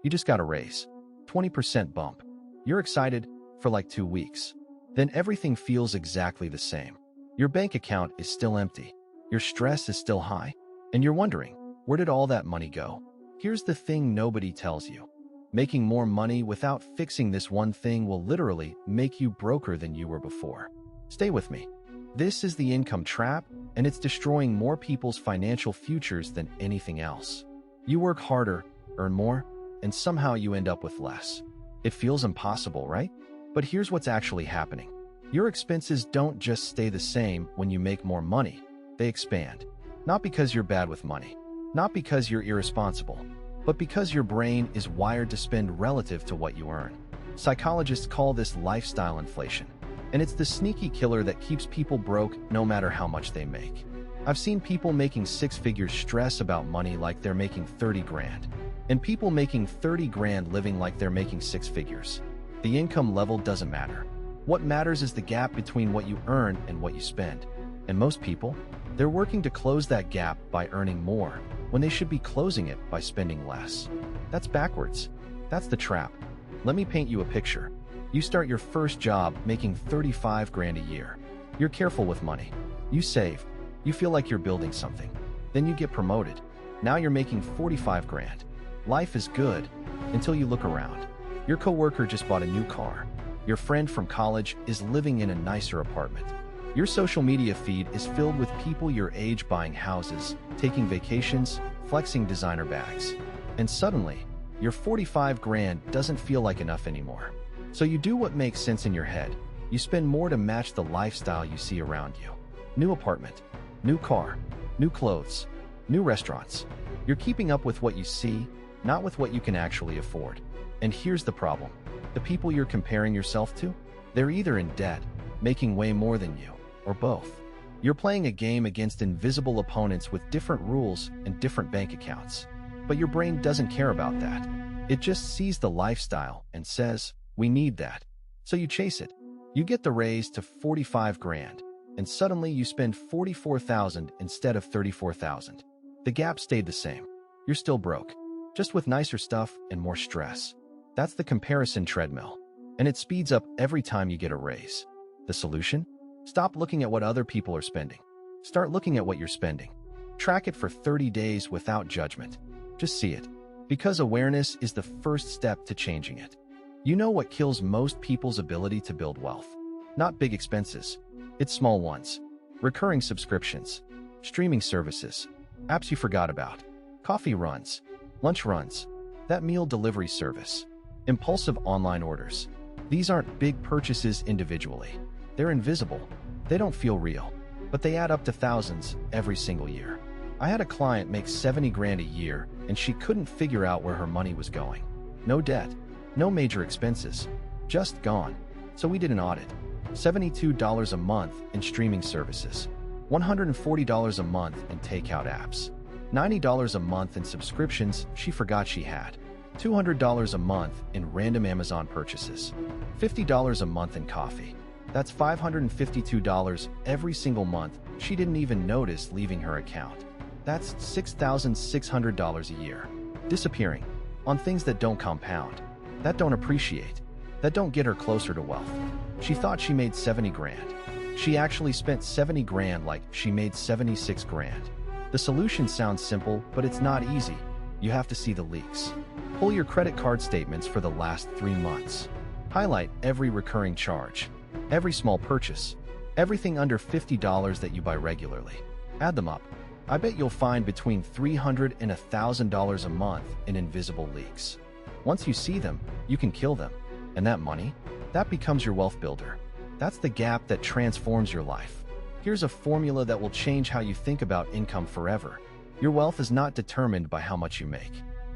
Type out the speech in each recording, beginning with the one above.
You just got a raise. 20% bump. You're excited for like 2 weeks. Then everything feels exactly the same. Your bank account is still empty. Your stress is still high. And you're wondering, where did all that money go? Here's the thing nobody tells you. Making more money without fixing this one thing will literally make you broker than you were before. Stay with me. This is the income trap, and it's destroying more people's financial futures than anything else. You work harder, earn more, and somehow you end up with less. It feels impossible, right? But here's what's actually happening. Your expenses don't just stay the same when you make more money. They expand. Not because you're bad with money, not because you're irresponsible, but because your brain is wired to spend relative to what you earn. Psychologists call this lifestyle inflation, and it's the sneaky killer that keeps people broke no matter how much they make. I've seen people making 6 figures stress about money like they're making 30 grand, and people making 30 grand living like they're making 6 figures. The income level doesn't matter. What matters is the gap between what you earn and what you spend. And most people, they're working to close that gap by earning more when they should be closing it by spending less. That's backwards. That's the trap. Let me paint you a picture. You start your first job making 35 grand a year. You're careful with money. You save. You feel like you're building something. Then you get promoted. Now you're making 45 grand. Life is good until you look around. Your coworker just bought a new car. Your friend from college is living in a nicer apartment. Your social media feed is filled with people your age buying houses, taking vacations, flexing designer bags. And suddenly, your 45 grand doesn't feel like enough anymore. So you do what makes sense in your head. You spend more to match the lifestyle you see around you. New apartment, new car, new clothes, new restaurants. You're keeping up with what you see, not with what you can actually afford. And here's the problem. The people you're comparing yourself to, they're either in debt, making way more than you, or both. You're playing a game against invisible opponents with different rules and different bank accounts. But your brain doesn't care about that. It just sees the lifestyle and says, we need that. So you chase it. You get the raise to 45 grand, and suddenly you spend 44,000 instead of 34,000. The gap stayed the same. You're still broke, just with nicer stuff and more stress. That's the comparison treadmill, and it speeds up every time you get a raise. The solution? Stop looking at what other people are spending. Start looking at what you're spending. Track it for 30 days without judgment. Just see it, because awareness is the first step to changing it. You know what kills most people's ability to build wealth? Not big expenses. It's small ones. Recurring subscriptions, streaming services, apps you forgot about, coffee runs, lunch runs, that meal delivery service, impulsive online orders. These aren't big purchases individually. They're invisible. They don't feel real, but they add up to thousands every single year. I had a client make 70 grand a year, and she couldn't figure out where her money was going. No debt, no major expenses, just gone. So we did an audit. $72 a month in streaming services, $140 a month in takeout apps, $90 a month in subscriptions she forgot she had, $200 a month in random Amazon purchases, $50 a month in coffee. That's $552 every single month she didn't even notice leaving her account. That's $6,600 a year, disappearing on things that don't compound, that don't appreciate, that don't get her closer to wealth. She thought she made 70 grand. She actually spent 70 grand like she made 76 grand. The solution sounds simple, but it's not easy. You have to see the leaks. Pull your credit card statements for the last 3 months. Highlight every recurring charge, every small purchase, everything under $50 that you buy regularly. Add them up. I bet you'll find between $300 and $1,000 a month in invisible leaks. Once you see them, you can kill them. And that money, that becomes your wealth builder. That's the gap that transforms your life. Here's a formula that will change how you think about income forever. Your wealth is not determined by how much you make.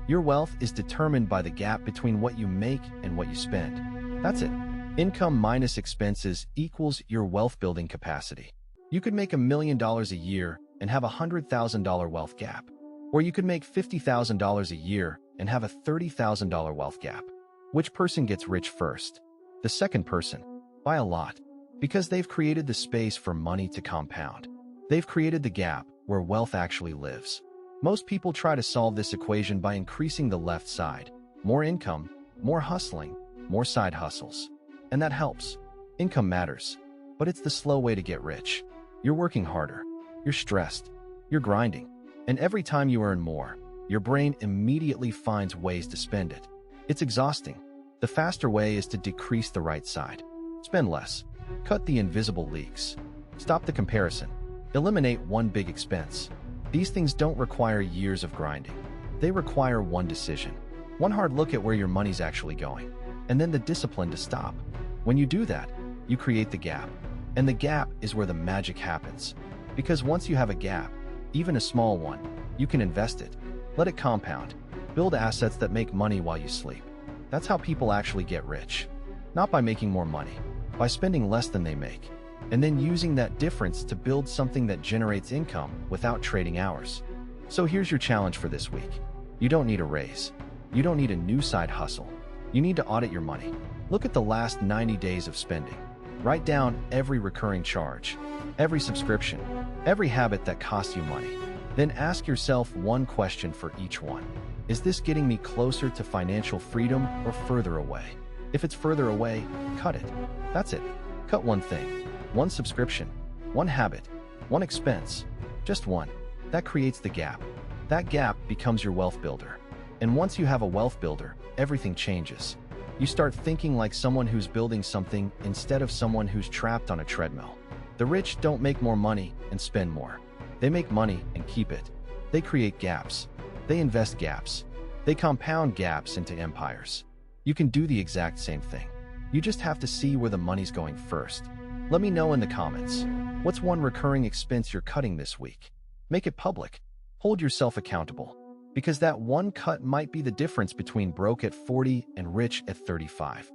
Your wealth is determined by the gap between what you make and what you spend. That's it. Income minus expenses equals your wealth building capacity. You could make $1 million a year and have a $100,000 wealth gap. Or you could make $50,000 a year and have a $30,000 wealth gap. Which person gets rich first? The second person, by a lot, because they've created the space for money to compound. They've created the gap where wealth actually lives. Most people try to solve this equation by increasing the left side, More income, more hustling, more side hustles. And that helps. Income matters, but it's the slow way to get rich. You're working harder, you're stressed, you're grinding, and every time you earn more, your brain immediately finds ways to spend it. It's exhausting. The faster way is to decrease the right side. Spend less. Cut the invisible leaks. Stop the comparison. Eliminate one big expense. These things don't require years of grinding. They require one decision, one hard look at where your money's actually going, and then the discipline to stop. When you do that, you create the gap. And the gap is where the magic happens. Because once you have a gap, even a small one, you can invest it. Let it compound. Build assets that make money while you sleep. That's how people actually get rich. Not by making more money, by spending less than they make, and then using that difference to build something that generates income without trading hours. So here's your challenge for this week. You don't need a raise. You don't need a new side hustle. You need to audit your money. Look at the last 90 days of spending. Write down every recurring charge, every subscription, every habit that costs you money. Then ask yourself one question for each one. Is this getting me closer to financial freedom or further away? If it's further away, cut it. That's it. Cut one thing, one subscription, one habit, one expense, just one. That creates the gap. That gap becomes your wealth builder. And once you have a wealth builder, everything changes. You start thinking like someone who's building something instead of someone who's trapped on a treadmill. The rich don't make more money and spend more. They make money and keep it. They create gaps. They invest gaps. They compound gaps into empires. You can do the exact same thing. You just have to see where the money's going first. Let me know in the comments. What's one recurring expense you're cutting this week? Make it public. Hold yourself accountable. Because that one cut might be the difference between broke at 40 and rich at 35.